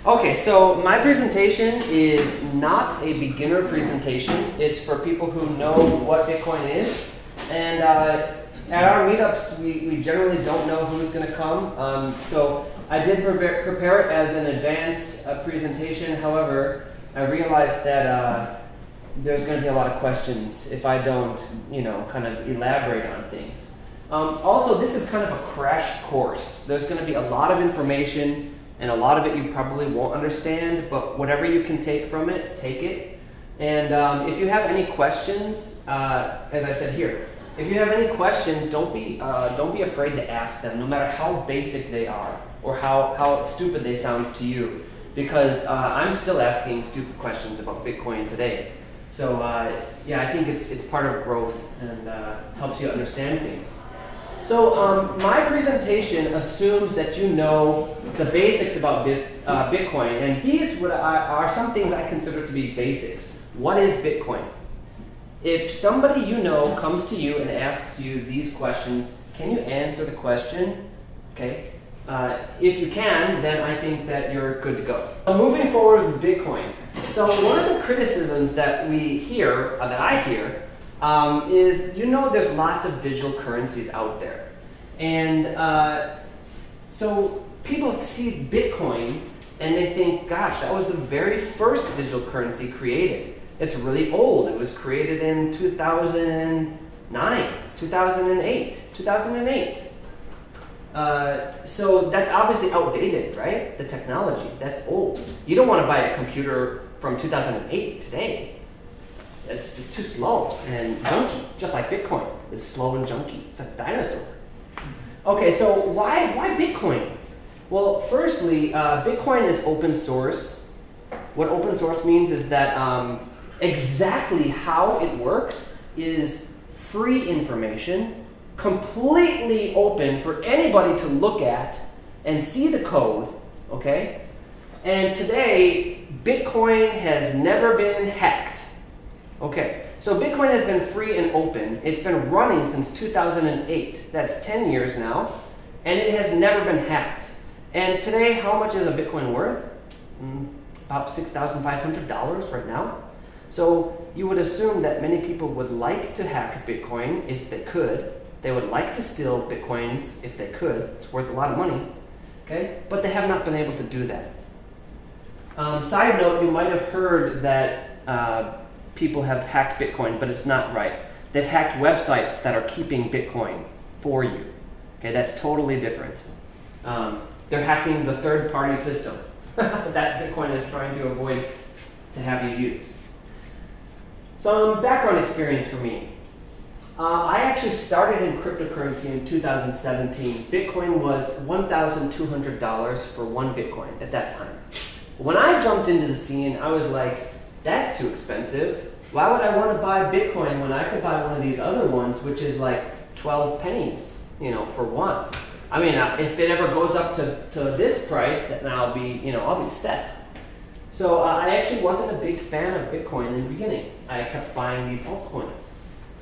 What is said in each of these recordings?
Okay, so my presentation is not a beginner presentation. It's for people who know what Bitcoin is. And at our meetups, we generally don't know who's going to come. So I did prepare it as an advanced presentation. However, I realized that there's going to be a lot of questions if I don't, kind of elaborate on things. Also, this is kind of a crash course. There's going to be a lot of information, and a lot of it you probably won't understand, but whatever you can take from it, take it. And if you have any questions, as I said here, if you have any questions, don't be afraid to ask them, no matter how basic they are or how stupid they sound to you, because I'm still asking stupid questions about Bitcoin today. So yeah, I think it's part of growth and helps you understand things. So my presentation assumes that you know the basics about Bitcoin, and these are some things I consider to be basics. What is Bitcoin? If somebody you know comes to you and asks you these questions, can you answer the question? Okay. If you can, then I think that you're good to go. So moving forward with Bitcoin. So one of the criticisms that we hear, that I hear, is there's lots of digital currencies out there. And so people see Bitcoin and they think, gosh, that was the very first digital currency created. It's really old. It was created in 2009, 2008. So that's obviously outdated, right? The technology, that's old. You don't want to buy a computer from 2008 today. It's too slow and junky, just like Bitcoin. It's slow and junky. It's like a dinosaur. Okay, so why Bitcoin? Well, firstly, Bitcoin is open source. What open source means is that exactly how it works is free information, completely open for anybody to look at and see the code, okay? And today, Bitcoin has never been hacked. Okay, so Bitcoin has been free and open. It's been running since 2008. That's 10 years now, and it has never been hacked. And today, how much is a Bitcoin worth? About $6,500 right now. So you would assume that many people would like to hack Bitcoin if they could. They would like to steal Bitcoins if they could. It's worth a lot of money, okay? But they have not been able to do that. Side note, you might have heard that people have hacked Bitcoin, but it's not right. They've hacked websites that are keeping Bitcoin for you. Okay, that's totally different. They're hacking the third-party system that Bitcoin is trying to avoid to have you use. Some background experience for me. I actually started in cryptocurrency in 2017. Bitcoin was $1,200 for one Bitcoin at that time. When I jumped into the scene, I was like, that's too expensive. Why would I want to buy Bitcoin when I could buy one of these other ones, which is like 12 pennies, for one? I mean, if it ever goes up to this price, then I'll be set. So I actually wasn't a big fan of Bitcoin in the beginning. I kept buying these altcoins.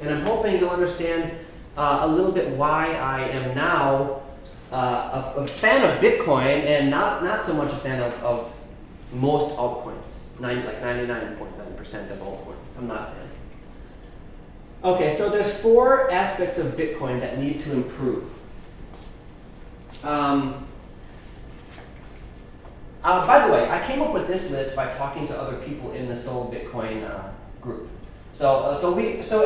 And I'm hoping you'll understand a little bit why I am now a fan of Bitcoin and not so much a fan of most altcoins, like 99.9% of altcoins. I'm not a fan. Okay, so there's 4 aspects of Bitcoin that need to improve. By the way, I came up with this list by talking to other people in the Soul Bitcoin group. So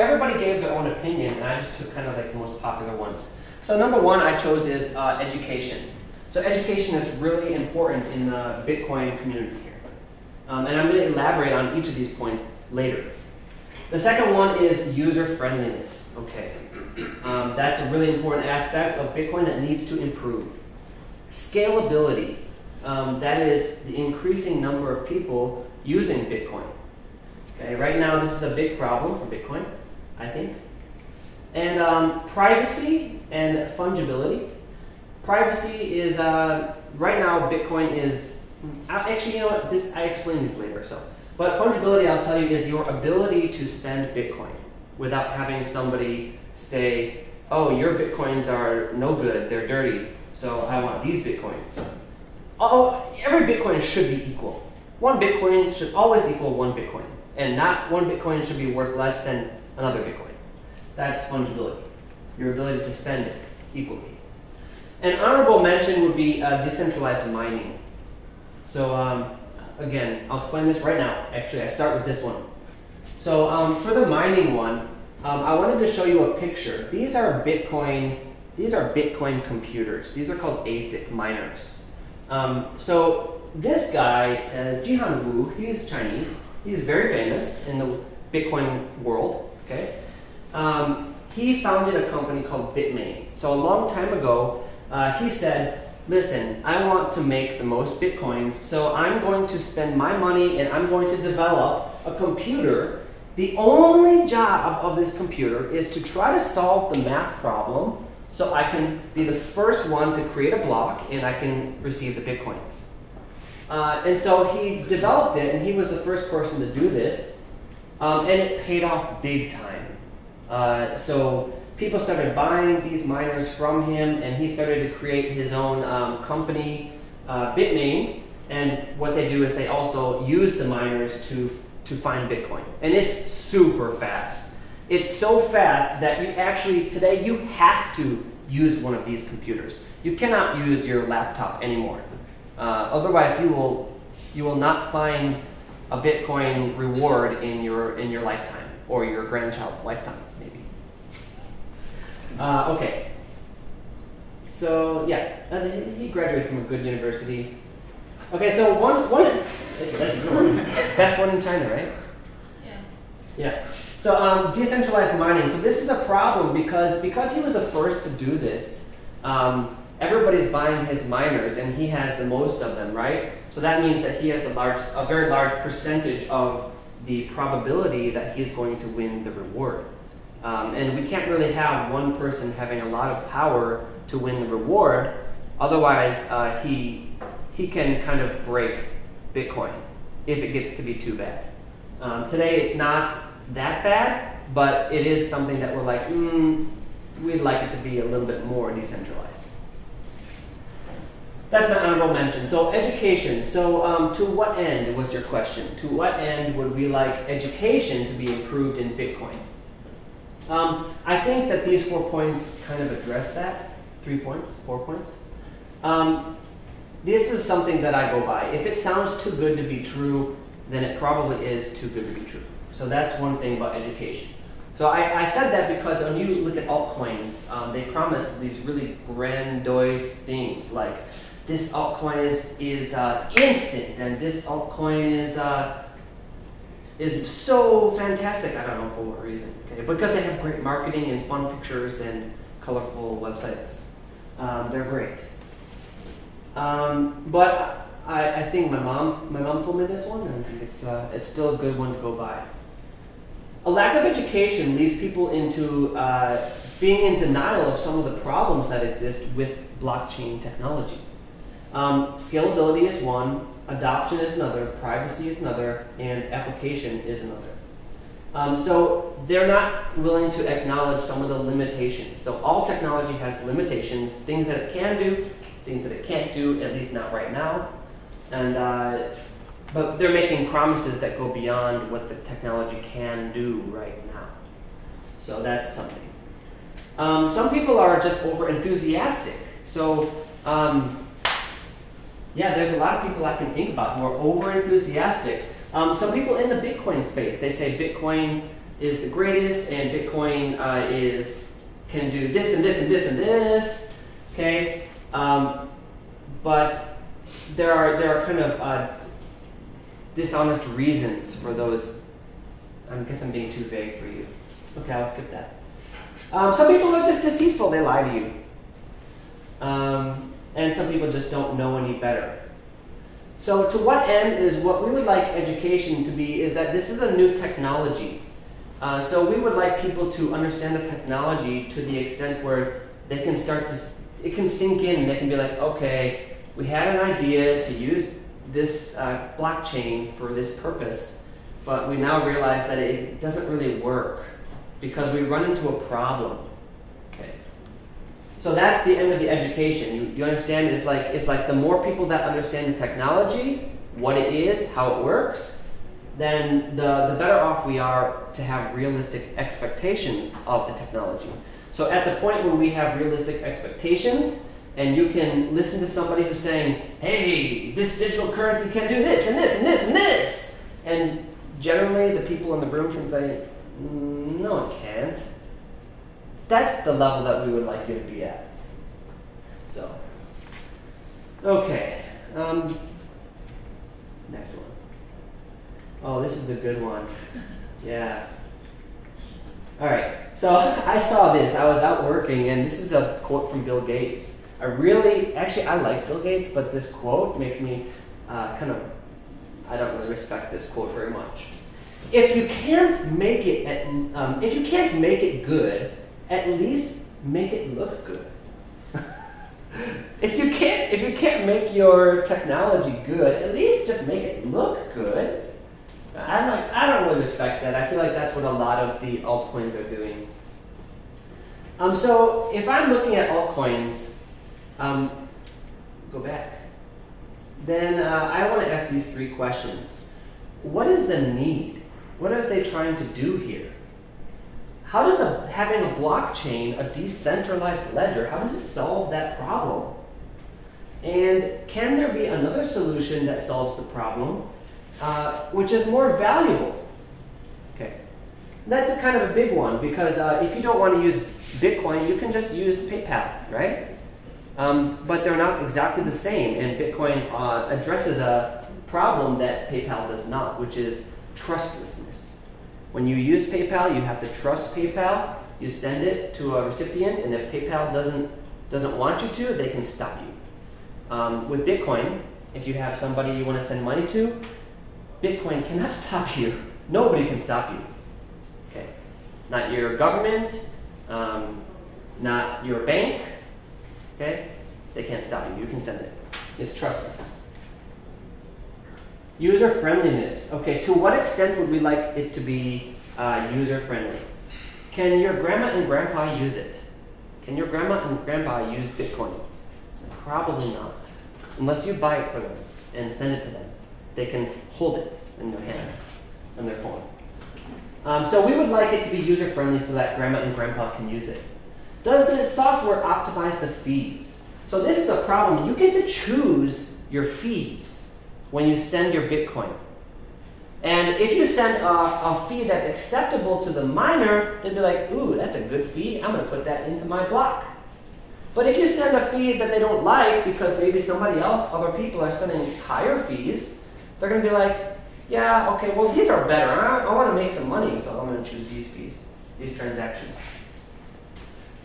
everybody gave their own opinion, and I just took kind of like the most popular ones. So number 1 I chose is education. So education is really important in the Bitcoin community here. And I'm going to elaborate on each of these points later. The second one is user friendliness. Okay, that's a really important aspect of Bitcoin that needs to improve. Scalability. That is the increasing number of people using Bitcoin. Okay, right now this is a big problem for Bitcoin, I think. And privacy and fungibility. Privacy is, right now Bitcoin is, actually I explain this later. But fungibility, I'll tell you, is your ability to spend Bitcoin without having somebody say, oh, your Bitcoins are no good, they're dirty, so I want these Bitcoins. every Bitcoin should be equal. One Bitcoin should always equal one Bitcoin, and not one Bitcoin should be worth less than another Bitcoin. That's fungibility, your ability to spend it equally. An honorable mention would be decentralized mining. So again, I'll explain this right now. Actually, I start with this one. So for the mining one, I wanted to show you a picture. These are Bitcoin computers. These are called ASIC miners. So this guy, Jihan Wu, he's Chinese. He's very famous in the Bitcoin world. Okay, he founded a company called Bitmain. So a long time ago, he said, listen, I want to make the most Bitcoins, so I'm going to spend my money and I'm going to develop a computer. The only job of this computer is to try to solve the math problem so I can be the first one to create a block and I can receive the Bitcoins. And so he developed it, and he was the first person to do this, and it paid off big time. So people started buying these miners from him, and he started to create his own company, Bitmain. And what they do is they also use the miners to find Bitcoin. And it's super fast. It's so fast that you actually, today, you have to use one of these computers. You cannot use your laptop anymore. Otherwise, you will not find a Bitcoin reward in your lifetime, or your grandchild's lifetime, maybe. Okay. So yeah, he graduated from a good university. Okay, so one that's good. Best one in China, right? Yeah. Yeah. So decentralized mining. So this is a problem because he was the first to do this. Everybody's buying his miners, and he has the most of them, right? So that means that he has a very large percentage of the probability that he's going to win the reward. And we can't really have one person having a lot of power to win the reward. Otherwise, he can kind of break Bitcoin if it gets to be too bad. Today, it's not that bad, but it is something that we're like, we'd like it to be a little bit more decentralized. That's my honorable mention. So education. So to what end was your question? To what end would we like education to be improved in Bitcoin? I think that these 4 points kind of address that. 3 points, 4 points. This is something that I go by. If it sounds too good to be true, then it probably is too good to be true. So that's one thing about education. So I said that because when you look at altcoins, they promise these really grandiose things like this altcoin is instant, and this altcoin is so fantastic. I don't know for what reason. Okay, because they have great marketing and fun pictures and colorful websites. They're great. But I think my mom told me this one, and it's still a good one to go by. A lack of education leads people into being in denial of some of the problems that exist with blockchain technology. Scalability is one, adoption is another, privacy is another, and application is another. So they're not willing to acknowledge some of the limitations. So all technology has limitations, things that it can do, things that it can't do, at least not right now. And but they're making promises that go beyond what the technology can do right now. So that's something. Some people are just over enthusiastic. So yeah, there's a lot of people I can think about who are over enthusiastic. Some people in the Bitcoin space, they say Bitcoin is the greatest, and Bitcoin can do this and this and this and this. Okay, but there are kind of dishonest reasons for those. I guess I'm being too vague for you. Okay, I'll skip that. Some people are just deceitful; they lie to you. And some people just don't know any better. So to what end is what we would like education to be is that this is a new technology. So we would like people to understand the technology to the extent where they can start to, it can sink in and they can be like, okay, we had an idea to use this blockchain for this purpose, but we now realize that it doesn't really work because we run into a problem. Okay. So that's the end of the education. You understand? It's like the more people that understand the technology, what it is, how it works, then the better off we are to have realistic expectations of the technology. So at the point when we have realistic expectations, and you can listen to somebody who's saying, hey, this digital currency can do this and this and this and this, and generally the people in the room can say, no, it can't. That's the level that we would like you to be at. So, okay. Next one. Oh, this is a good one. Yeah. All right. So I saw this. I was out working, and this is a quote from Bill Gates. I like Bill Gates, but this quote makes me I don't really respect this quote very much. If you can't make it good, at least make it look good. If you can't make your technology good, at least just make it look good. I don't really respect that. I feel like that's what a lot of the altcoins are doing. So if I'm looking at altcoins, go back. Then I want to ask these three questions. What is the need? What are they trying to do here? How does having a blockchain, a decentralized ledger, how does it solve that problem? And can there be another solution that solves the problem, which is more valuable? Okay, that's a kind of a big one, because if you don't want to use Bitcoin, you can just use PayPal, right? But they're not exactly the same, and Bitcoin addresses a problem that PayPal does not, which is trustlessness. When you use PayPal, you have to trust PayPal. You send it to a recipient, and if PayPal doesn't want you to, they can stop you. With Bitcoin, if you have somebody you want to send money to, Bitcoin cannot stop you. Nobody can stop you. Okay, not your government, not your bank. Okay, they can't stop you. You can send it. It's trustless. User friendliness. Okay, to what extent would we like it to be user friendly? Can your grandma and grandpa use it? Can your grandma and grandpa use Bitcoin? Probably not, unless you buy it for them and send it to them. They can hold it in their hand, on their phone. So we would like it to be user friendly so that grandma and grandpa can use it. Does the software optimize the fees? So this is the problem. You get to choose your fees when you send your Bitcoin. And if you send a fee that's acceptable to the miner, they'd be like, ooh, that's a good fee. I'm going to put that into my block. But if you send a fee that they don't like because maybe somebody else, other people are sending higher fees, they're going to be like, yeah, okay, well, these are better. I want to make some money, so I'm going to choose these fees, these transactions.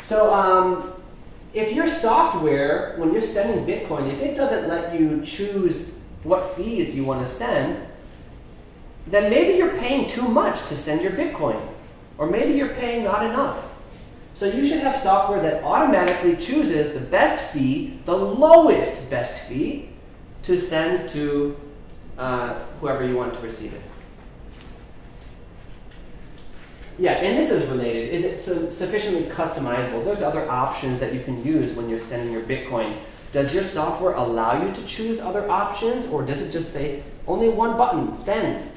So if your software, when you're sending Bitcoin, if it doesn't let you choose what fees you want to send, then maybe you're paying too much to send your Bitcoin. Or maybe you're paying not enough. So you should have software that automatically chooses the best fee, the lowest best fee, to send to whoever you want to receive it. Yeah, and this is related. Is it sufficiently customizable? There's other options that you can use when you're sending your Bitcoin. Does your software allow you to choose other options, or does it just say, only one button, send?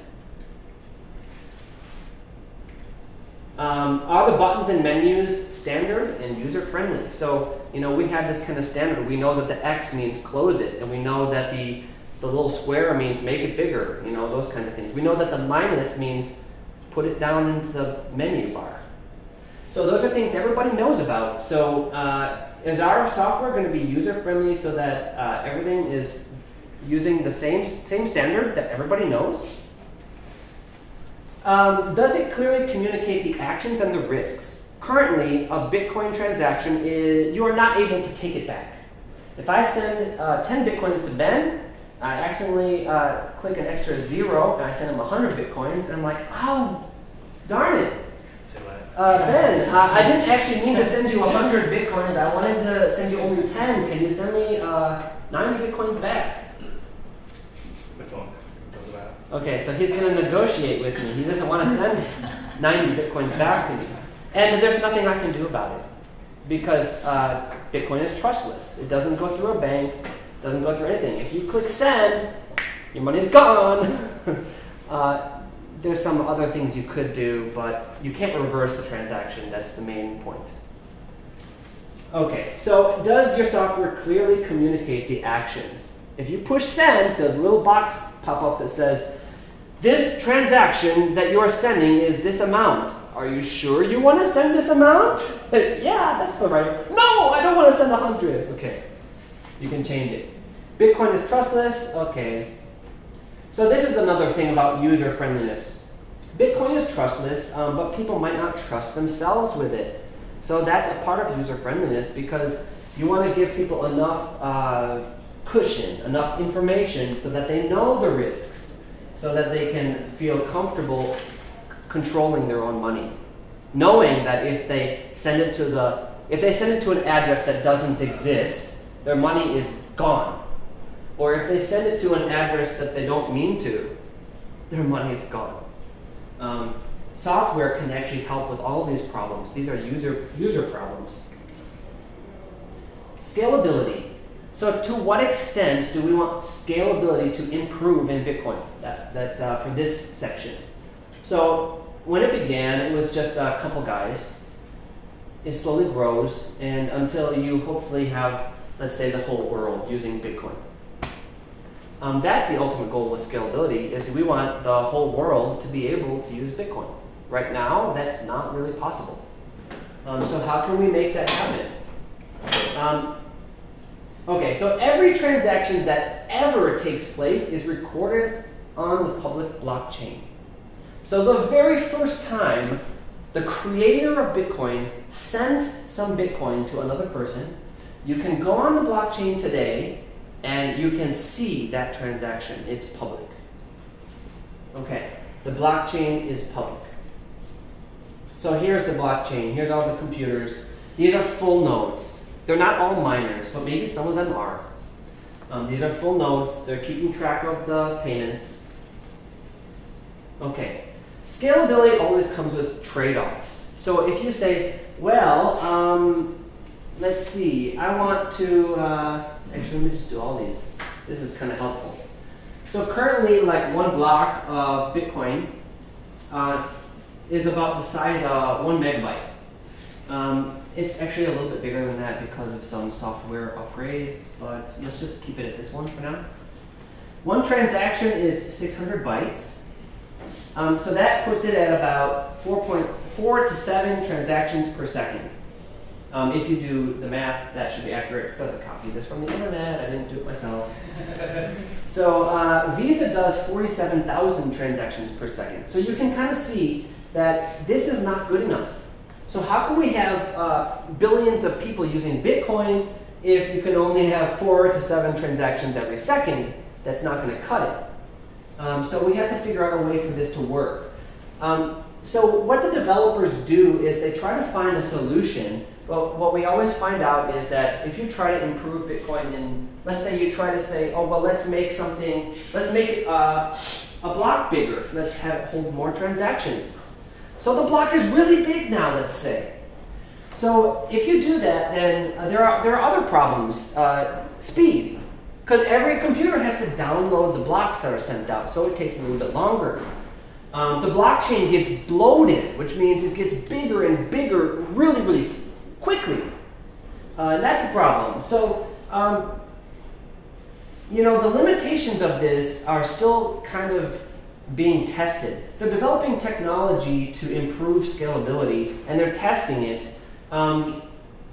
Are the buttons and menus standard and user-friendly? So, we have this kind of standard. We know that the X means close it, and we know that the little square means make it bigger, those kinds of things. We know that the minus means put it down into the menu bar. So those are things everybody knows about. So is our software going to be user-friendly so that everything is using the same standard that everybody knows? Does it clearly communicate the actions and the risks? Currently, a Bitcoin transaction you are not able to take it back. If I send 10 Bitcoins to Ben, I accidentally click an extra 0, and I send him 100 Bitcoins, and I'm like, oh, darn it. Ben, I didn't actually mean to send you 100 Bitcoins. I wanted to send you only 10. Can you send me 90 Bitcoins back? Okay, so he's going to negotiate with me. He doesn't want to send 90 Bitcoins back to me. And there's nothing I can do about it. because Bitcoin is trustless. It doesn't go through a bank, doesn't go through anything. If you click send, your money's gone. There's some other things you could do, but you can't reverse the transaction. That's the main point. Okay, so does your software clearly communicate the actions? If you push send, does a little box pop up that says, this transaction that you are sending is this amount. Are you sure you want to send this amount? Yeah, that's the right. No, I don't want to send 100. Okay, you can change it. Bitcoin is trustless. Okay. So this is another thing about user friendliness. Bitcoin is trustless, but people might not trust themselves with it. So that's a part of user friendliness because you want to give people enough cushion, enough information so that they know the risks, so that they can feel comfortable controlling their own money, knowing that if they send it to an address that doesn't exist, their money is gone. Or if they send it to an address that they don't mean to, their money is gone. Software can actually help with all of these problems. These are user problems. Scalability. So to what extent do we want scalability to improve in Bitcoin? That's for this section. So when it began, it was just a couple guys. It slowly grows, and until you hopefully have, let's say, the whole world using Bitcoin. That's the ultimate goal with scalability, is we want the whole world to be able to use Bitcoin. Right now, that's not really possible. So how can we make that happen? Okay, so every transaction that ever takes place is recorded on the public blockchain. So the very first time the creator of Bitcoin sent some Bitcoin to another person, you can go on the blockchain today and you can see that transaction. It's public. Okay, the blockchain is public. So here's the blockchain. Here's all the computers. These are full nodes. They're not all miners, but maybe some of them are. These are full nodes. They're keeping track of the payments. Okay, scalability always comes with trade-offs. So if you say, well, let's see, I want to, actually let me just do all these. This is kind of helpful. So currently, like one block of Bitcoin is about the size of 1 megabyte. It's actually a little bit bigger than that because of some software upgrades, but let's just keep it at this one for now. One transaction is 600 bytes. So that puts it at about 4.4 to 7 transactions per second. If you do the math, that should be accurate because I copied this from the internet. I didn't do it myself. So Visa does 47,000 transactions per second. So you can kind of see that this is not good enough. So how can we have billions of people using Bitcoin if you can only have 4 to 7 transactions every second? That's not going to cut it. So we have to figure out a way for this to work. So what the developers do is they try to find a solution. But what we always find out is that if you try to improve Bitcoin, and let's say you try to say, oh, well, let's make it a block bigger. Let's have it hold more transactions. So the block is really big now, let's say. So if you do that, then there are other problems. Speed. Because every computer has to download the blocks that are sent out, so it takes a little bit longer. The blockchain gets bloated, which means it gets bigger and bigger really, really quickly. That's a problem. So, the limitations of this are still kind of being tested. They're developing technology to improve scalability, and they're testing it.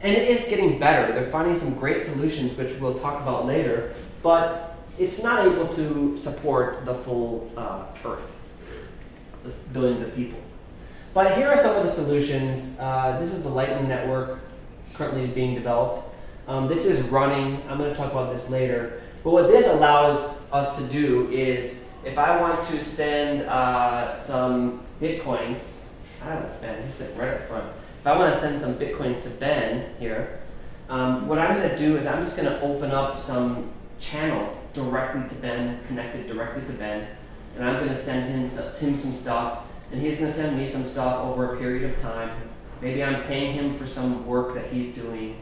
And it is getting better. They're finding some great solutions, which we'll talk about later, but it's not able to support the full Earth, the billions of people. But here are some of the solutions. This is the Lightning Network currently being developed. This is running. I'm going to talk about this later. But what this allows us to do is, if I want to send some Bitcoins, I don't know, Ben, he's sitting right up front. If I want to send some Bitcoins to Ben here, what I'm going to do is I'm just going to open up some channel directly to Ben, connected directly to Ben, and I'm going to send him some stuff, and he's going to send me some stuff over a period of time. Maybe I'm paying him for some work that he's doing.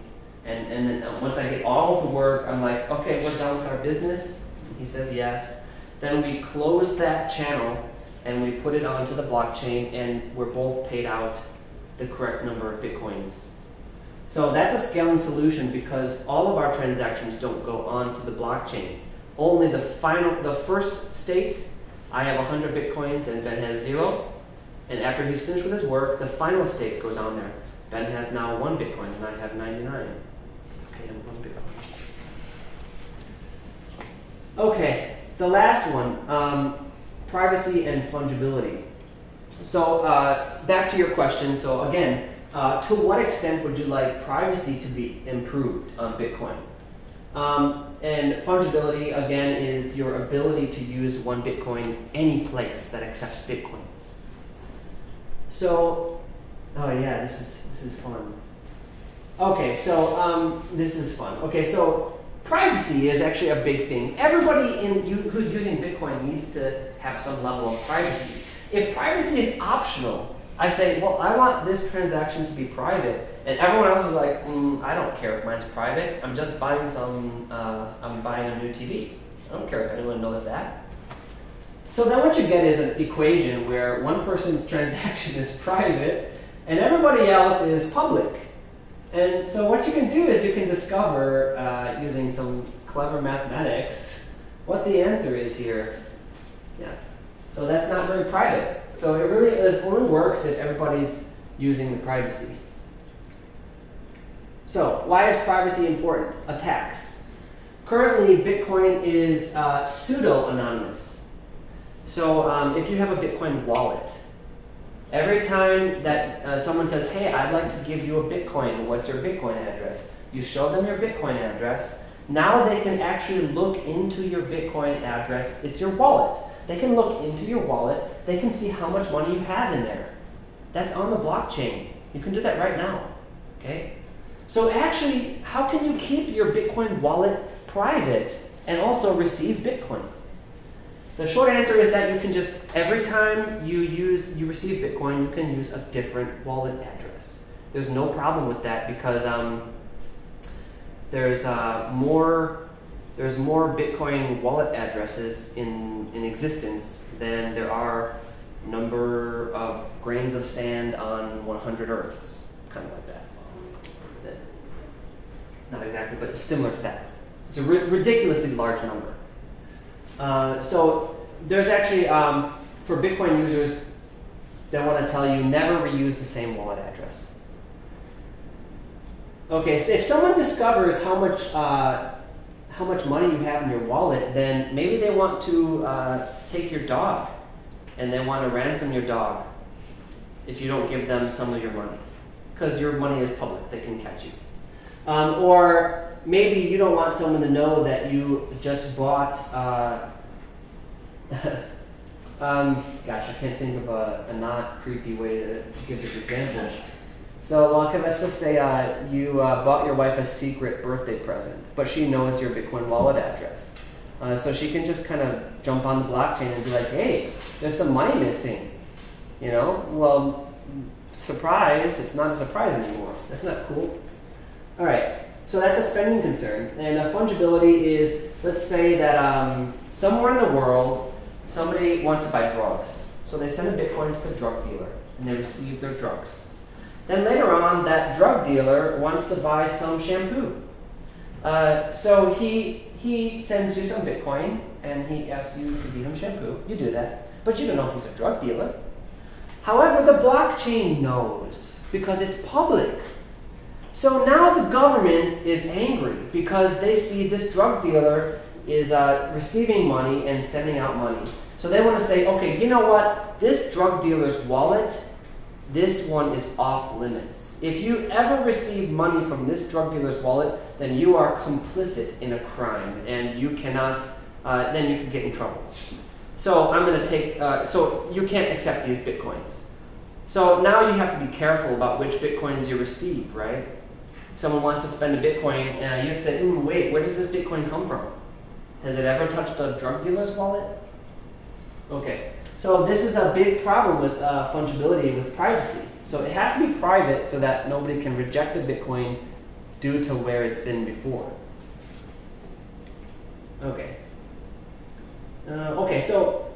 And then once I get all of the work, I'm like, okay, we're done with our business. He says yes. Then we close that channel and we put it onto the blockchain, and we're both paid out the correct number of Bitcoins. So that's a scaling solution because all of our transactions don't go onto the blockchain. Only the first state, I have 100 Bitcoins and Ben has 0. And after he's finished with his work, the final state goes on there. Ben has now 1 Bitcoin and I have 99. Okay, I'm 1 Bitcoin. Okay, the last one, privacy and fungibility. So back to your question. So again, to what extent would you like privacy to be improved on Bitcoin? And fungibility, again, is your ability to use 1 Bitcoin any place that accepts Bitcoins. So, oh yeah, this is fun. Okay, so this is fun. Okay, so privacy is actually a big thing. Everybody who's using Bitcoin needs to have some level of privacy. If privacy is optional, I say, well, I want this transaction to be private, and everyone else is like, I don't care if mine's private. I'm just buying I'm buying a new TV. I don't care if anyone knows that. So then what you get is an equation where one person's transaction is private and everybody else is public. And so what you can do is you can discover, using some clever mathematics, what the answer is here. Yeah. So that's not very private. So it really only works if everybody's using the privacy. So why is privacy important? Attacks. Currently, Bitcoin is pseudo-anonymous. So if you have a Bitcoin wallet, every time that someone says, hey, I'd like to give you a Bitcoin, what's your Bitcoin address? You show them your Bitcoin address. Now they can actually look into your Bitcoin address. It's your wallet. They can look into your wallet. They can see how much money you have in there. That's on the blockchain. You can do that right now. Okay? So actually, how can you keep your Bitcoin wallet private and also receive Bitcoin? The short answer is that you can just, every time you receive Bitcoin, you can use a different wallet address. There's no problem with that because there's more Bitcoin wallet addresses in existence than there are number of grains of sand on 100 Earths, kind of like that. Not exactly, but similar to that. It's a ridiculously large number. So there's actually, for Bitcoin users, they want to tell you never reuse the same wallet address. Okay, so if someone discovers how much money you have in your wallet, then maybe they want to take your dog, and they want to ransom your dog if you don't give them some of your money, because your money is public, they can catch you. Or maybe you don't want someone to know that you just bought, gosh, I can't think of a not creepy way to give this example. So okay, let's just say you bought your wife a secret birthday present, but she knows your Bitcoin wallet address. So she can just kind of jump on the blockchain and be like, hey, there's some money missing. You know, well, surprise, it's not a surprise anymore. That's not cool. All right, so that's a spending concern. And fungibility is, let's say that somewhere in the world, somebody wants to buy drugs. So they send a Bitcoin to the drug dealer, and they receive their drugs. Then later on, that drug dealer wants to buy some shampoo. So he sends you some Bitcoin, and he asks you to give him shampoo. You do that, but you don't know he's a drug dealer. However, the blockchain knows because it's public. So now the government is angry because they see this drug dealer is receiving money and sending out money. So they want to say, okay, you know what? This drug dealer's wallet, this one is off limits. If you ever receive money from this drug dealer's wallet, then you are complicit in a crime, and you cannot, then you can get in trouble. So I'm going to take, so you can't accept these Bitcoins. So now you have to be careful about which Bitcoins you receive, right? Someone wants to spend a Bitcoin, and you have to say, wait, where does this Bitcoin come from? Has it ever touched a drug dealer's wallet? Okay, so this is a big problem with fungibility, with privacy. So it has to be private so that nobody can reject the Bitcoin due to where it's been before. Okay. Okay, so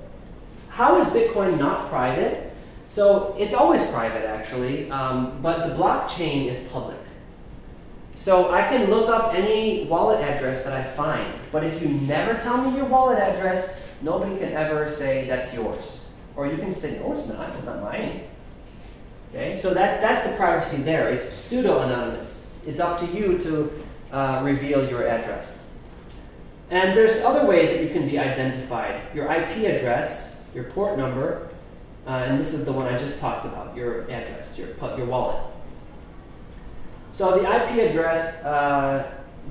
how is Bitcoin not private? So it's always private, actually, but the blockchain is public. So I can look up any wallet address that I find, but if you never tell me your wallet address, nobody can ever say that's yours. Or you can say, no, it's not mine. Okay, so that's the privacy there. It's pseudo-anonymous. It's up to you to reveal your address. And there's other ways that you can be identified. Your IP address, your port number, and this is the one I just talked about, your address, your wallet. So the IP address,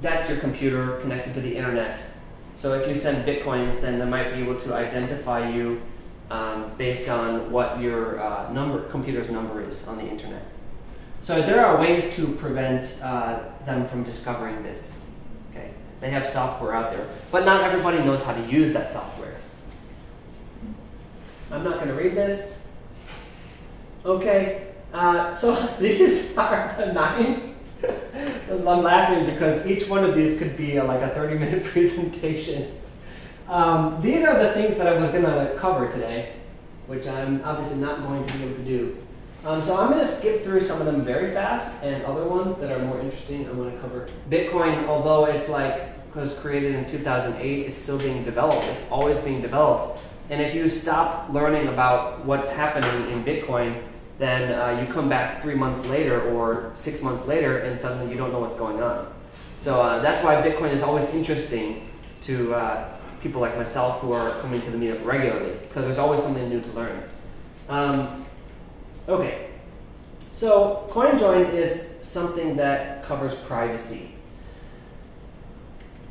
that's your computer connected to the internet. So if you send Bitcoins, then they might be able to identify you based on what your computer's number is on the internet. So there are ways to prevent them from discovering this. Okay, they have software out there, but not everybody knows how to use that software. I'm not going to read this. Okay, so these are the 9. I'm laughing because each one of these could be like a 30-minute presentation. These are the things that I was going to cover today, which I'm obviously not going to be able to do. So I'm going to skip through some of them very fast, and other ones that are more interesting I'm going to cover. Bitcoin, although it's was created in 2008, it's still being developed. It's always being developed. And if you stop learning about what's happening in Bitcoin, then you come back 3 months later or 6 months later, and suddenly you don't know what's going on. So that's why Bitcoin is always interesting to people like myself who are coming to the meetup regularly, because there's always something new to learn. Okay, so CoinJoin is something that covers privacy.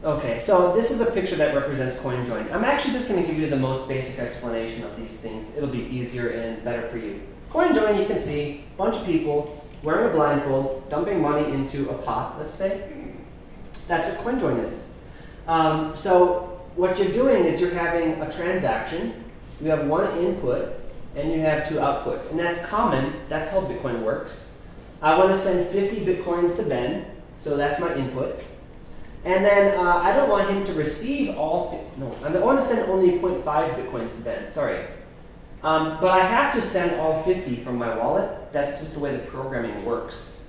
Okay, so this is a picture that represents CoinJoin. I'm actually just going to give you the most basic explanation of these things. It'll be easier and better for you. CoinJoin, you can see a bunch of people wearing a blindfold, dumping money into a pot, let's say. That's what CoinJoin is. So what you're doing is you're having a transaction. You have one input, and you have 2 outputs. And that's common. That's how Bitcoin works. I want to send 50 Bitcoins to Ben, so that's my input. And then I don't want him to receive all, I want to send only 0.5 Bitcoins to Ben, sorry. But I have to send all 50 from my wallet. That's just the way the programming works.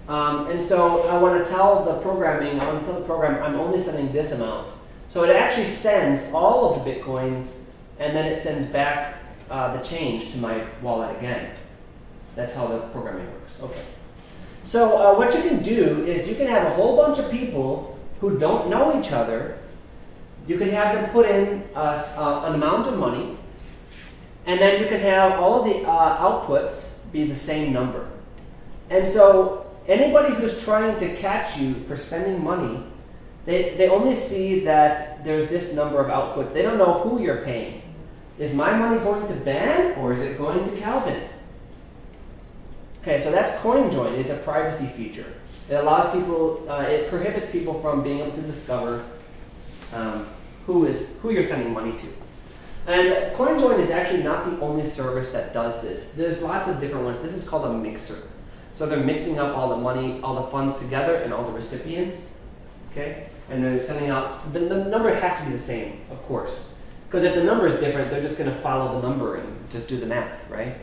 And so I want to tell the program I'm only sending this amount. So it actually sends all of the Bitcoins, and then it sends back the change to my wallet again. That's how the programming works. Okay. So what you can do is you can have a whole bunch of people who don't know each other. You can have them put in an amount of money, and then you can have all of the outputs be the same number. And so anybody who's trying to catch you for spending money, they only see that there's this number of output. They don't know who you're paying. Is my money going to Ben, or is it going to Calvin? Okay, so that's CoinJoin. It's a privacy feature. It allows people, it prohibits people from being able to discover who you're sending money to. And CoinJoin is actually not the only service that does this. There's lots of different ones. This is called a mixer. So they're mixing up all the money, all the funds together, and all the recipients. Okay, and they're sending out. The number has to be the same, of course, because if the number is different, they're just going to follow the number and just do the math, right?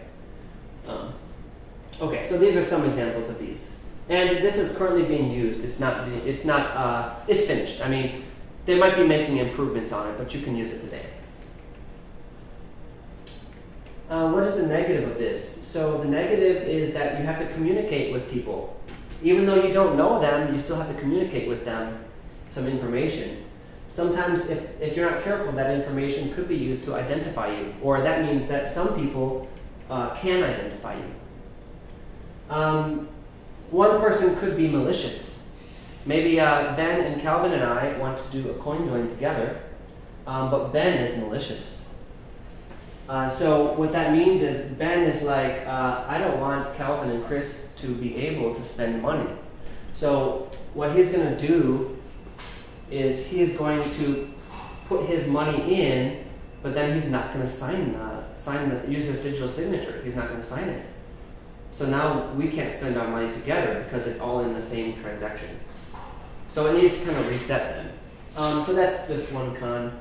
Okay, so these are some examples of these, and this is currently being used. It's finished. I mean, they might be making improvements on it, but you can use it today. What is the negative of this? So the negative is that you have to communicate with people. Even though you don't know them, you still have to communicate with them some information. Sometimes if you're not careful, that information could be used to identify you, or that means that some people can identify you. One person could be malicious. Maybe Ben and Calvin and I want to do a CoinJoin together, but Ben is malicious. So what that means is Ben is like, I don't want Calvin and Chris to be able to spend money. So what he's going to do is he's going to put his money in, but then he's not going to use his digital signature. He's not going to sign it. So now we can't spend our money together because it's all in the same transaction. So it needs to kind of reset then. So that's just one con.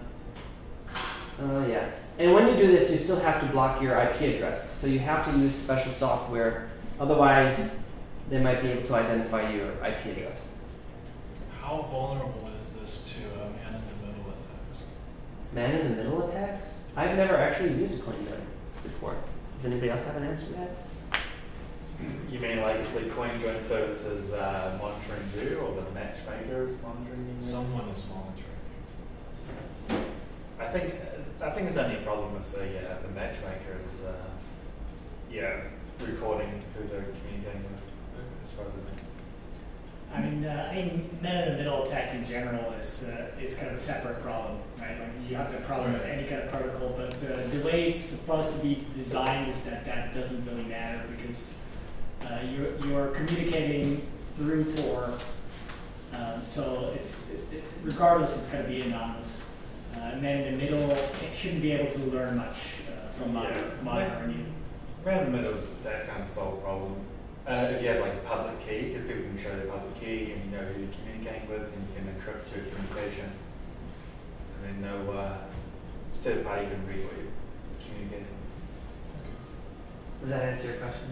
Yeah. And when you do this, you still have to block your IP address. So you have to use special software. Otherwise, they might be able to identify your IP address. How vulnerable is this to man-in-the-middle attacks? Man-in-the-middle attacks? I've never actually used CoinJoin before. Does anybody else have an answer to that? You mean like it's the CoinJoin services monitoring you, or the matchmaker is monitoring you? Someone is monitoring you. I think it's only a problem if the matchmaker is recording who they're communicating with, as far as I know. I mean, man-in-the-middle attack in general is kind of a separate problem, right? Like you have to problem with any kind of protocol, but the way it's supposed to be designed is that doesn't really matter because you're communicating through Tor, so regardless, it's going to be anonymous. And then in the middle, it shouldn't be able to learn much from monitoring you. Man-in-the-middle, that's kind of solve the problem. If you have like a public key, because people can show their public key and you know who you're communicating with, and you can encrypt your communication, and then no third party can read what you're communicating. Does that answer your question?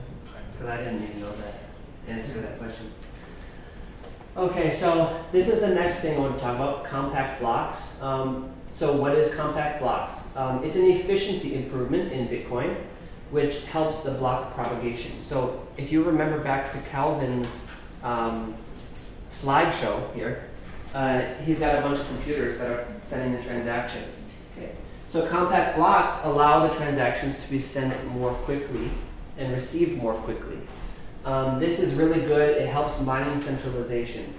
Because I didn't even know that answer to that question. Okay, so this is the next thing I want to talk about, compact blocks. So what is compact blocks? It's an efficiency improvement in Bitcoin, which helps the block propagation. So if you remember back to Calvin's slideshow here, he's got a bunch of computers that are sending the transaction. Okay. So compact blocks allow the transactions to be sent more quickly and received more quickly. This is really good. It helps mining centralization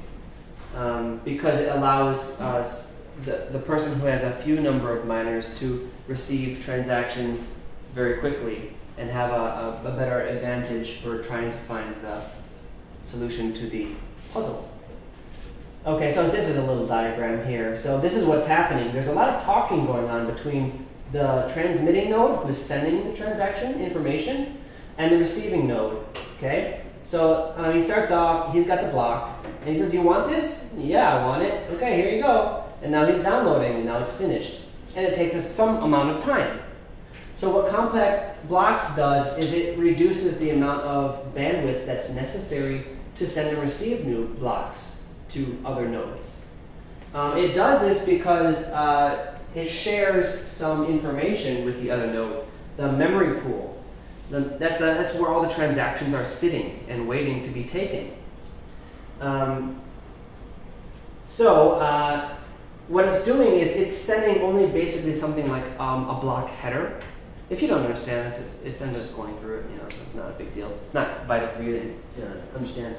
because it allows the person who has a few number of miners to receive transactions very quickly and have a better advantage for trying to find the solution to the puzzle. Okay, so this is a little diagram here. So this is what's happening. There's a lot of talking going on between the transmitting node, who is sending the transaction information, and the receiving node. Okay, so he starts off, he's got the block, and he says, "You want this?" "Yeah, I want it." "Okay, here you go." And now he's downloading, and now it's finished. And it takes us some amount of time. So what compact blocks does is it reduces the amount of bandwidth that's necessary to send and receive new blocks to other nodes. It does this because it shares some information with the other node, the memory pool. That's where all the transactions are sitting and waiting to be taken. What it's doing is it's sending only basically something like a block header. If you don't understand this, I'm just going through it. It's not a big deal. It's not vital for you to understand.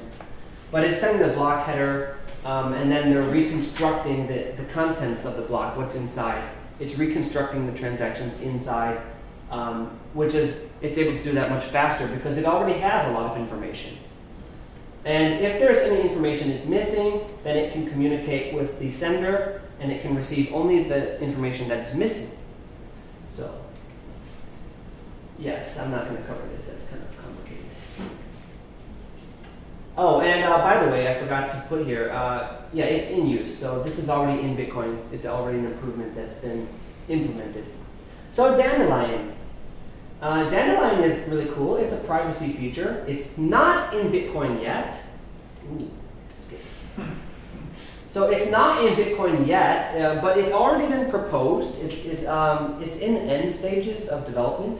But it's sending the block header, and then they're reconstructing the contents of the block, what's inside. It's reconstructing the transactions inside, it's able to do that much faster because it already has a lot of information. And if there's any information that's missing, then it can communicate with the sender, and it can receive only the information that's missing. So, yes, I'm not going to cover this. That's kind of complicated. Oh, and by the way, I forgot to put here, it's in use. So this is already in Bitcoin. It's already an improvement that's been implemented. So Dandelion. Dandelion is really cool. It's a privacy feature. It's not in Bitcoin yet. Ooh, skip. So it's not in Bitcoin yet, but it's already been proposed. It's in the end stages of development,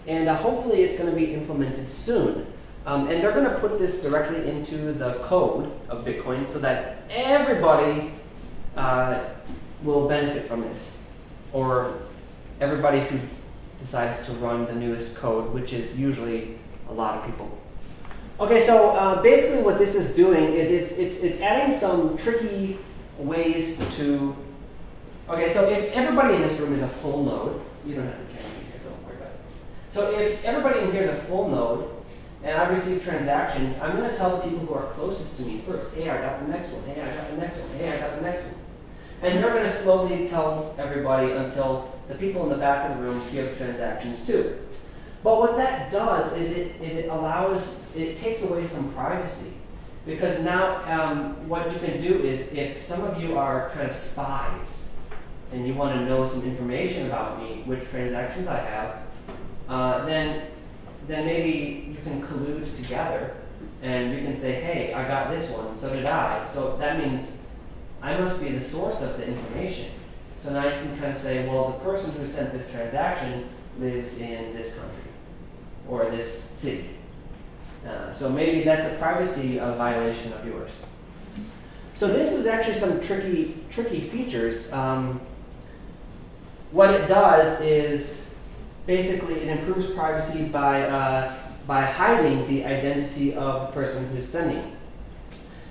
and hopefully it's going to be implemented soon. And they're going to put this directly into the code of Bitcoin so that everybody will benefit from this, or everybody who decides to run the newest code, which is usually a lot of people. Okay, so basically what this is doing is it's adding some tricky ways to. Okay, so if everybody in this room is a full node, you don't have to count me here, don't worry about it. So if everybody in here is a full node, and I receive transactions, I'm going to tell the people who are closest to me first, "Hey, I got the next one. Hey, I got the next one. Hey, I got the next one." And they're going to slowly tell everybody until the people in the back of the room hear the transactions too. But what that does is it takes away some privacy. Because now what you can do is, if some of you are kind of spies and you want to know some information about me, which transactions I have, then maybe you can collude together and you can say, hey, I got this one, so did I. So that means I must be the source of the information. So now you can kind of say, well, the person who sent this transaction lives in this country or this city. So maybe that's a privacy violation of yours. So this is actually some tricky features. What it does is basically it improves privacy by hiding the identity of the person who's sending.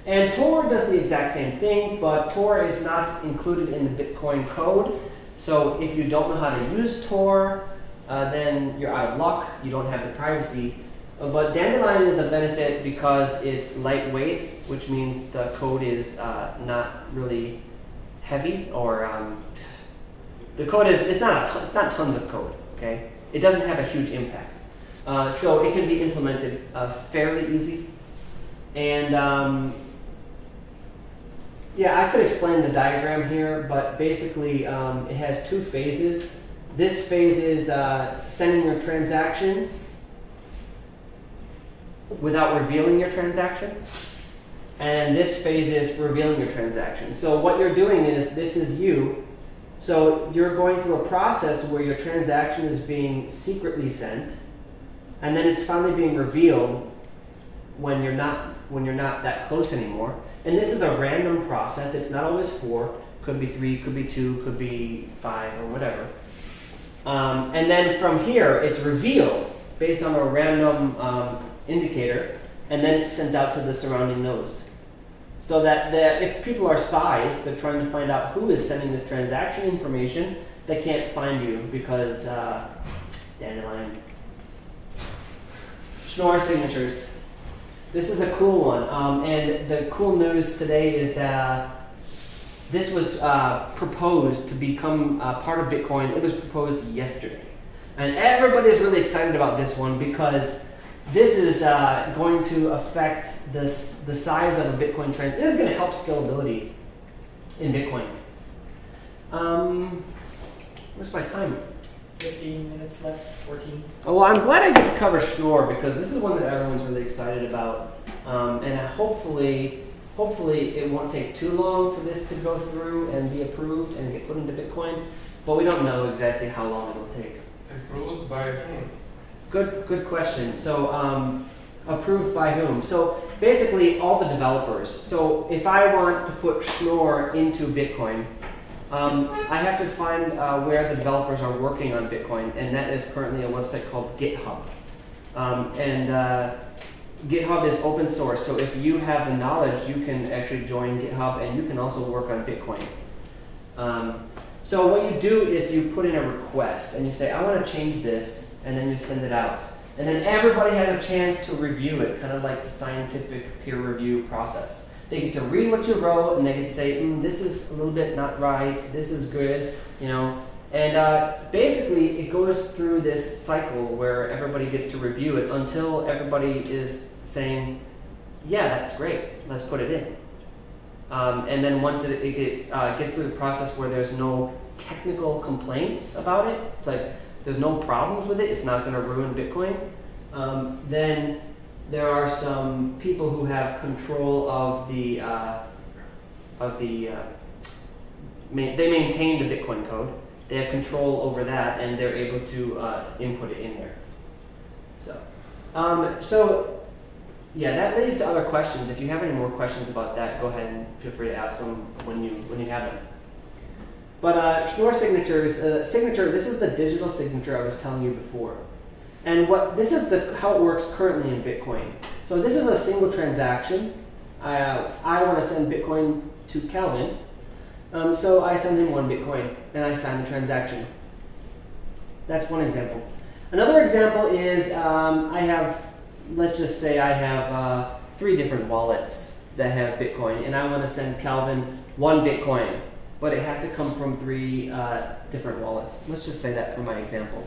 And Tor does the exact same thing, but Tor is not included in the Bitcoin code. So if you don't know how to use Tor, then you're out of luck. You don't have the privacy. But Dandelion is a benefit because it's lightweight, which means the code is not really heavy, or the code is it's not tons of code. Okay, it doesn't have a huge impact, so it can be implemented fairly easy. And yeah, I could explain the diagram here, but basically it has two phases. This phase is sending your transaction without revealing your transaction. And this phase is revealing your transaction. So what you're doing is, this is you. So you're going through a process where your transaction is being secretly sent, and then it's finally being revealed when you're not that close anymore. And this is a random process. It's not always 4. Could be 3, could be 2, could be 5, or whatever. And then from here, it's revealed based on a random indicator, and then it's sent out to the surrounding nodes. So that if people are spies, they're trying to find out who is sending this transaction information, they can't find you because Dandelion. Schnorr Signatures. This is a cool one. And the cool news today is that this was proposed to become part of Bitcoin. It was proposed yesterday. And everybody's really excited about this one because this is going to affect the size of a Bitcoin trend. This is going to help scalability in Bitcoin. What's my time? 15 minutes left, 14. Oh, well, I'm glad I get to cover Schnorr because this is one that everyone's really excited about. And hopefully it won't take too long for this to go through and be approved and get put into Bitcoin. But we don't know exactly how long it'll take. Approved by whom? Good question. So approved by whom? So basically all the developers. So if I want to put Schnorr into Bitcoin, I have to find where the developers are working on Bitcoin, and that is currently a website called GitHub. GitHub is open source, so if you have the knowledge, you can actually join GitHub, and you can also work on Bitcoin. So what you do is you put in a request, and you say, I want to change this, and then you send it out. And then everybody has a chance to review it, kind of like the scientific peer review process. They get to read what you wrote, and they can say, this is a little bit not right, this is good, And basically, it goes through this cycle where everybody gets to review it until everybody is saying, yeah, that's great, let's put it in. And then once it gets through the process where there's no technical complaints about it, it's like there's no problems with it, it's not going to ruin Bitcoin, then there are some people who have control of they maintain the Bitcoin code. They have control over that, and they're able to input it in there. So yeah, that leads to other questions. If you have any more questions about that, go ahead and feel free to ask them when you have them. But Schnorr Signatures, signature. This is the digital signature I was telling you before, and this is how it works currently in Bitcoin. So this is a single transaction. I want to send Bitcoin to Calvin. So I send him 1 Bitcoin, and I sign the transaction. That's one example. Another example is let's just say I have 3 different wallets that have Bitcoin, and I want to send Calvin 1 Bitcoin, but it has to come from 3 different wallets. Let's just say that for my example.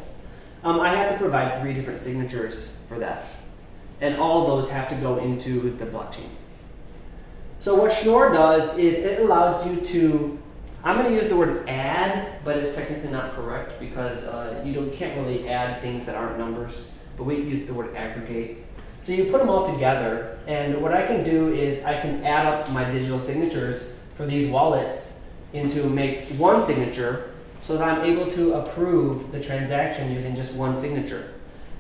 I have to provide 3 different signatures for that. And all of those have to go into the blockchain. So what Schnorr does is it allows you to, I'm going to use the word add, but it's technically not correct because you can't really add things that aren't numbers, but we use the word aggregate. So you put them all together, and what I can do is I can add up my digital signatures for these wallets into make one signature so that I'm able to approve the transaction using just one signature.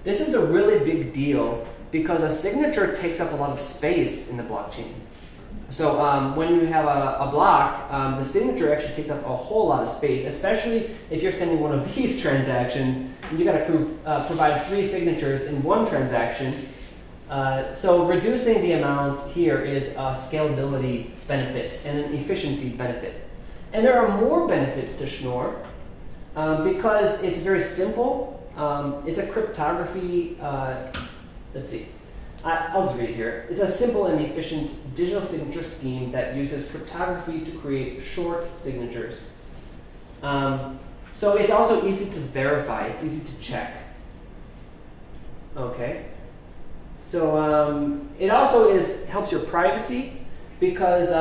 This is a really big deal because a signature takes up a lot of space in the blockchain. So when you have a block, the signature actually takes up a whole lot of space, especially if you're sending one of these transactions and you got to provide 3 signatures in one transaction. So reducing the amount here is a scalability benefit and an efficiency benefit. And there are more benefits to Schnorr because it's very simple. It's a cryptography, let's see. I'll just read it here. It's a simple and efficient digital signature scheme that uses cryptography to create short signatures. So it's also easy to verify. It's easy to check. Okay. So it also helps your privacy because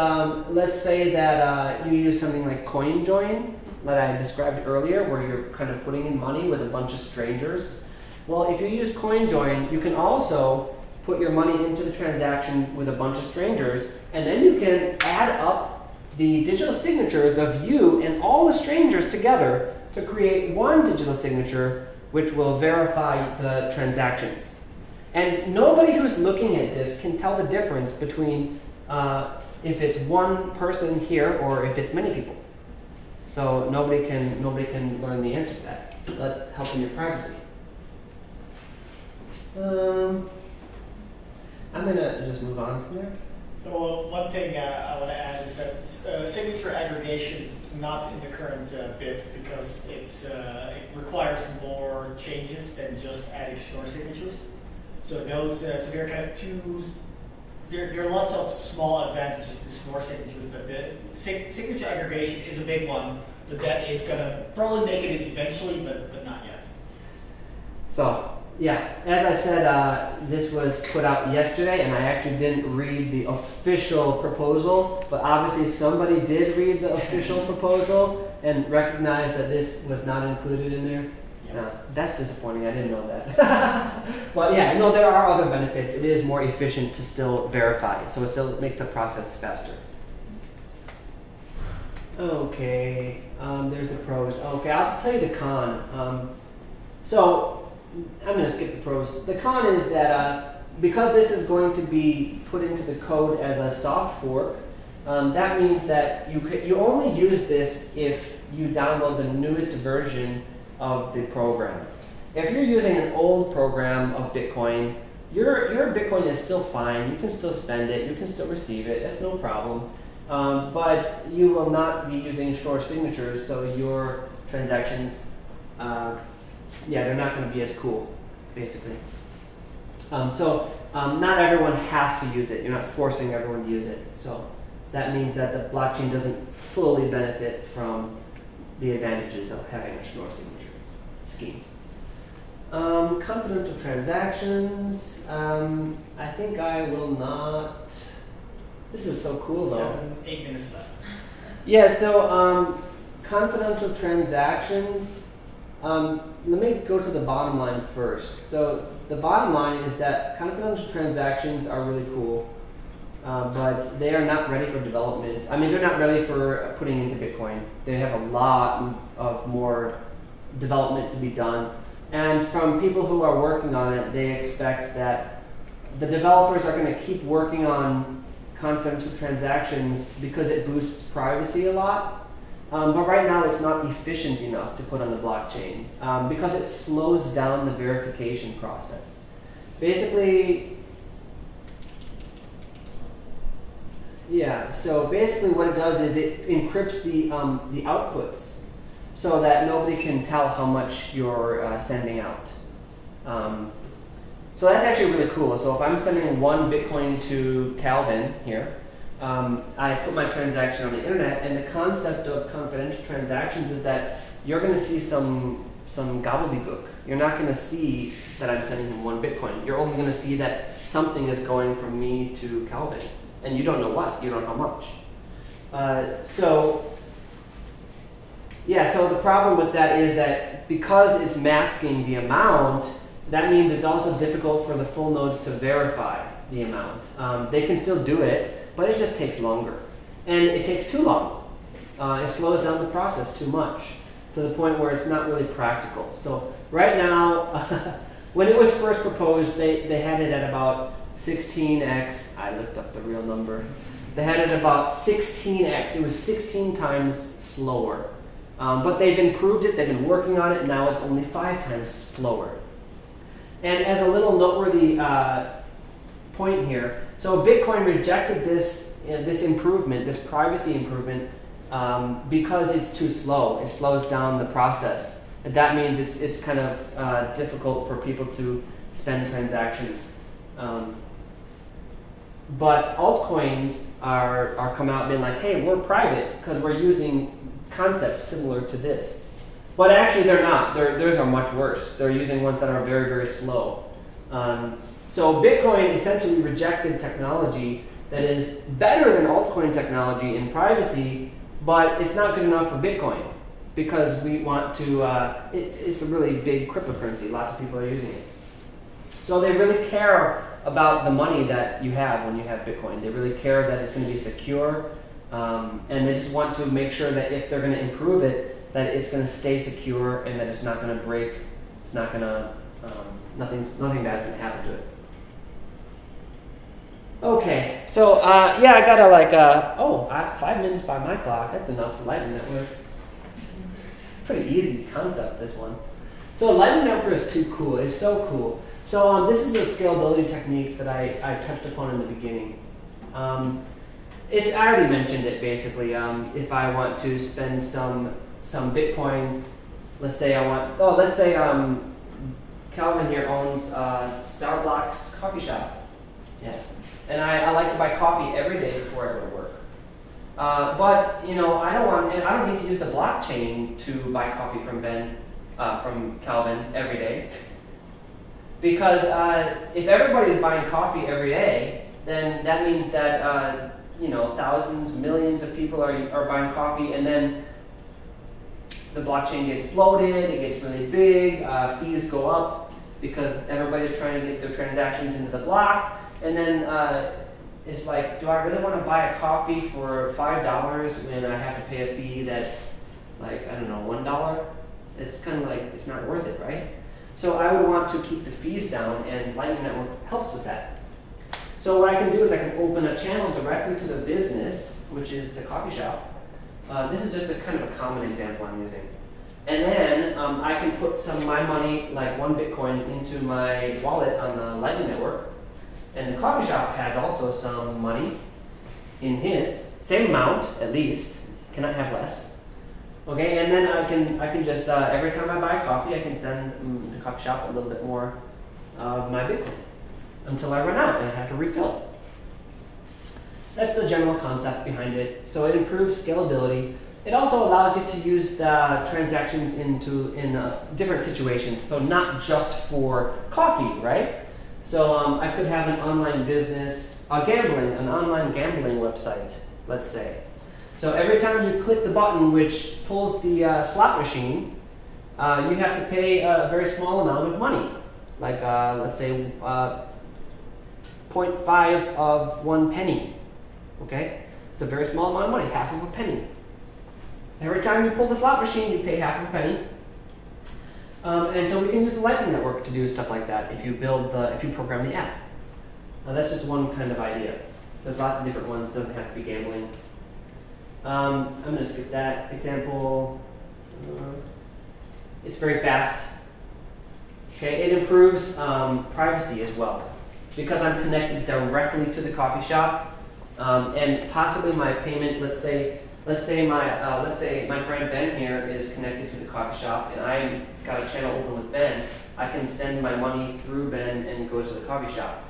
let's say that you use something like CoinJoin that I described earlier, where you're kind of putting in money with a bunch of strangers. Well, if you use CoinJoin, you can also put your money into the transaction with a bunch of strangers, and then you can add up the digital signatures of you and all the strangers together to create one digital signature which will verify the transactions. And nobody who's looking at this can tell the difference between if it's one person here or if it's many people. So nobody can learn the answer to that. That helps in your privacy. I'm gonna just move on from there. So one thing I want to add is that signature aggregation is not in the current BIP because it requires more changes than just adding Schnorr signatures. So those, so there are kind of there are lots of small advantages to Schnorr signatures, but the signature aggregation is a big one. But that is gonna probably make it eventually, but not yet. So. Yeah, as I said, this was put out yesterday, and I actually didn't read the official proposal, but obviously somebody did read the official proposal and recognized that this was not included in there. Yeah. That's disappointing, I didn't know that. But yeah, no, there are other benefits. It is more efficient to still verify, so it still makes the process faster. Okay, there's the pros. Okay, I'll just tell you the con. So I'm going to skip the pros. The con is that because this is going to be put into the code as a soft fork, that means that you only use this if you download the newest version of the program. If you're using an old program of Bitcoin, your Bitcoin is still fine. You can still spend it. You can still receive it. That's no problem. But you will not be using Schnorr signatures, so your transactions they're not going to be as cool, basically. Not everyone has to use it. You're not forcing everyone to use it. So that means that the blockchain doesn't fully benefit from the advantages of having a Schnorr signature scheme. Confidential transactions. I think I will not. This is so cool, though. 8 minutes left. Yeah, so confidential transactions. Let me go to the bottom line first. So the bottom line is that confidential transactions are really cool, but they are not ready for development. I mean, they're not ready for putting into Bitcoin. They have a lot of more development to be done. And from people who are working on it, they expect that the developers are going to keep working on confidential transactions because it boosts privacy a lot. But right now it's not efficient enough to put on the blockchain because it slows down the verification process. Basically, what it does is it encrypts the outputs so that nobody can tell how much you're sending out. So that's actually really cool. So if I'm sending 1 Bitcoin to Calvin here, I put my transaction on the internet, and the concept of confidential transactions is that you're going to see some some gobbledygook. You're not going to see that I'm sending him 1 Bitcoin. You're only going to see that something is going from me to Calvin, and you don't know what, you don't know how much. So the problem with that is that because it's masking the amount, that means it's also difficult for the full nodes to verify the amount. They can still do it, but it just takes longer. And it takes too long. It slows down the process too much, to the point where it's not really practical. So right now, when it was first proposed, they had it at about 16x. I looked up the real number. They had it about 16x. It was 16 times slower. But they've improved it. They've been working on it. And now it's only 5 times slower. And as a little noteworthy point here, so Bitcoin rejected this improvement, this privacy improvement, because it's too slow. It slows down the process. And that means it's kind of difficult for people to spend transactions. But altcoins are coming out being like, hey, we're private because we're using concepts similar to this. But actually they're not. Theirs are much worse. They're using ones that are very, very slow. So Bitcoin essentially rejected technology that is better than altcoin technology in privacy, but it's not good enough for Bitcoin because we want to, it's a really big cryptocurrency. Lots of people are using it. So they really care about the money that you have when you have Bitcoin. They really care that it's going to be secure, and they just want to make sure that if they're going to improve it, that it's going to stay secure and that it's not going to break. It's not going to, nothing bad's going to happen to it. Okay, so I gotta 5 minutes by my clock. That's enough for Lightning Network. Pretty easy concept, this one. So Lightning Network is too cool. It's so cool. So this is a scalability technique that I touched upon in the beginning. I already mentioned it basically. If I want to spend some Bitcoin, let's say Calvin here owns Starbucks coffee shop. Yeah. And I like to buy coffee every day before I go to work. But I don't need to use the blockchain to buy coffee from Calvin every day. Because if everybody's buying coffee every day, then that means that thousands, millions of people are buying coffee, and then the blockchain gets bloated, it gets really big, fees go up because everybody's trying to get their transactions into the block, and then it's like, do I really want to buy a coffee for $5 when I have to pay a fee that's like, I don't know, $1? It's kind of like, it's not worth it, right? So I would want to keep the fees down, and Lightning Network helps with that. So what I can do is I can open a channel directly to the business, which is the coffee shop. This is just a kind of a common example I'm using. And then I can put some of my money, like 1 Bitcoin, into my wallet on the Lightning Network. And the coffee shop has also some money in his, same amount at least, cannot have less. Okay, and then I can just, every time I buy coffee, I can send the coffee shop a little bit more of my Bitcoin until I run out and I have to refill. That's the general concept behind it. So it improves scalability. It also allows you to use the transactions in different situations. So not just for coffee, right? So I could have an online business, an online gambling website, let's say. So every time you click the button which pulls the slot machine, you have to pay a very small amount of money. Like let's say 0.5 of 1 penny. Okay? It's a very small amount of money, half of a penny. Every time you pull the slot machine, you pay half of a penny. And so we can use the Lightning Network to do stuff like that if you program the app. Now that's just one kind of idea. There's lots of different ones. It doesn't have to be gambling. I'm going to skip that example. It's very fast. Okay, it improves privacy as well because I'm connected directly to the coffee shop, and possibly my payment. Let's say my friend Ben here is connected to the coffee shop, and I got a channel open with Ben. I can send my money through Ben and it goes to the coffee shop.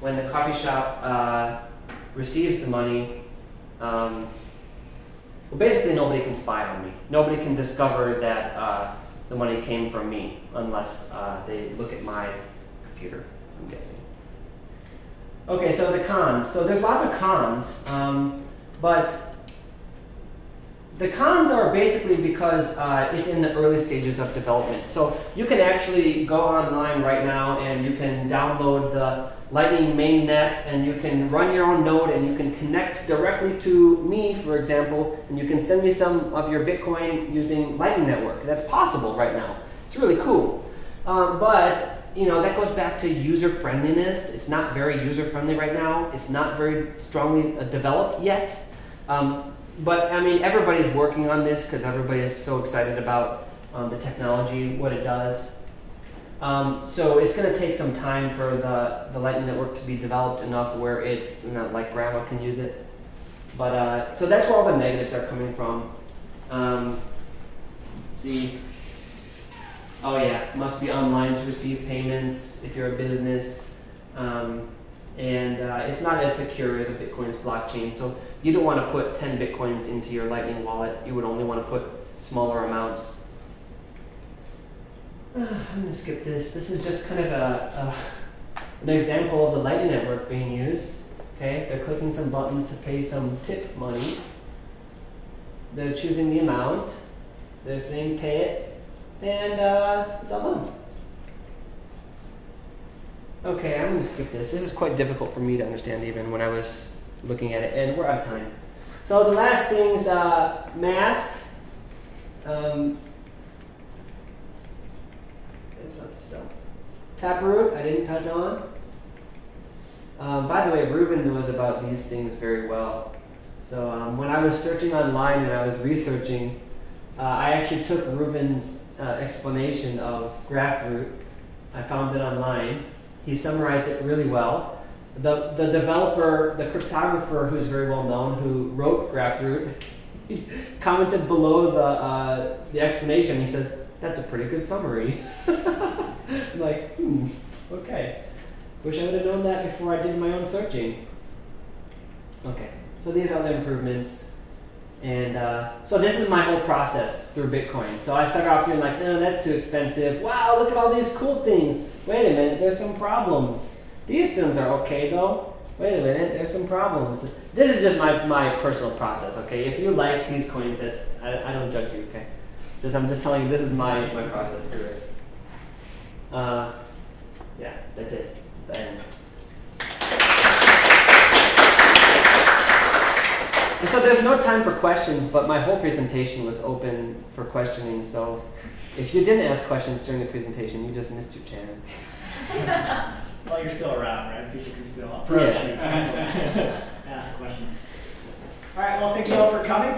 When the coffee shop receives the money, well, basically nobody can spy on me. Nobody can discover that the money came from me, unless they look at my computer, I'm guessing. Okay, so the cons. So there's lots of cons, but the cons are basically because it's in the early stages of development. So you can actually go online right now and you can download the Lightning mainnet and you can run your own node and you can connect directly to me, for example, and you can send me some of your Bitcoin using Lightning Network. That's possible right now. It's really cool. But you know, that goes back to user friendliness. It's not very user friendly right now. It's not very strongly developed yet. But I mean, everybody's working on this because everybody is so excited about the technology, what it does. So it's going to take some time for the Lightning Network to be developed enough where it's not like grandma can use it. But so that's where all the negatives are coming from. Let's see. Oh yeah, must be online to receive payments if you're a business. And it's not as secure as a Bitcoin's blockchain. So you don't want to put 10 Bitcoins into your Lightning wallet. You would only want to put smaller amounts. I'm going to skip this. This is just kind of an example of the Lightning Network being used. Okay, they're clicking some buttons to pay some tip money. They're choosing the amount. They're saying pay it. And it's all done. Okay, I'm going to skip this. This is quite difficult for me to understand even when I was looking at it. And we're out of time. So the last thing's MAST. It's not stuff. Taproot, I didn't touch on. By the way, Ruben knows about these things very well. So when I was searching online and I was researching, I actually took Ruben's explanation of Graftroot. I found it online. He summarized it really well. The developer, the cryptographer who's very well known, who wrote Graftroot, commented below the explanation. He says, "That's a pretty good summary." I'm like, okay. Wish I would have known that before I did my own searching. Okay, so these are the improvements. And so this is my whole process through Bitcoin. So I started off being like, no, that's too expensive. Wow, look at all these cool things. Wait a minute, there's some problems. These things are okay though. Wait a minute, there's some problems. This is just my personal process, okay? If you like these coins, I don't judge you, okay? I'm just telling you this is my process through it. Yeah, that's it. The end. And so there's no time for questions, but my whole presentation was open for questioning. So if you didn't ask questions during the presentation, you just missed your chance. Well, you're still around, right? People can still approach you, ask questions. All right, well, thank you all for coming.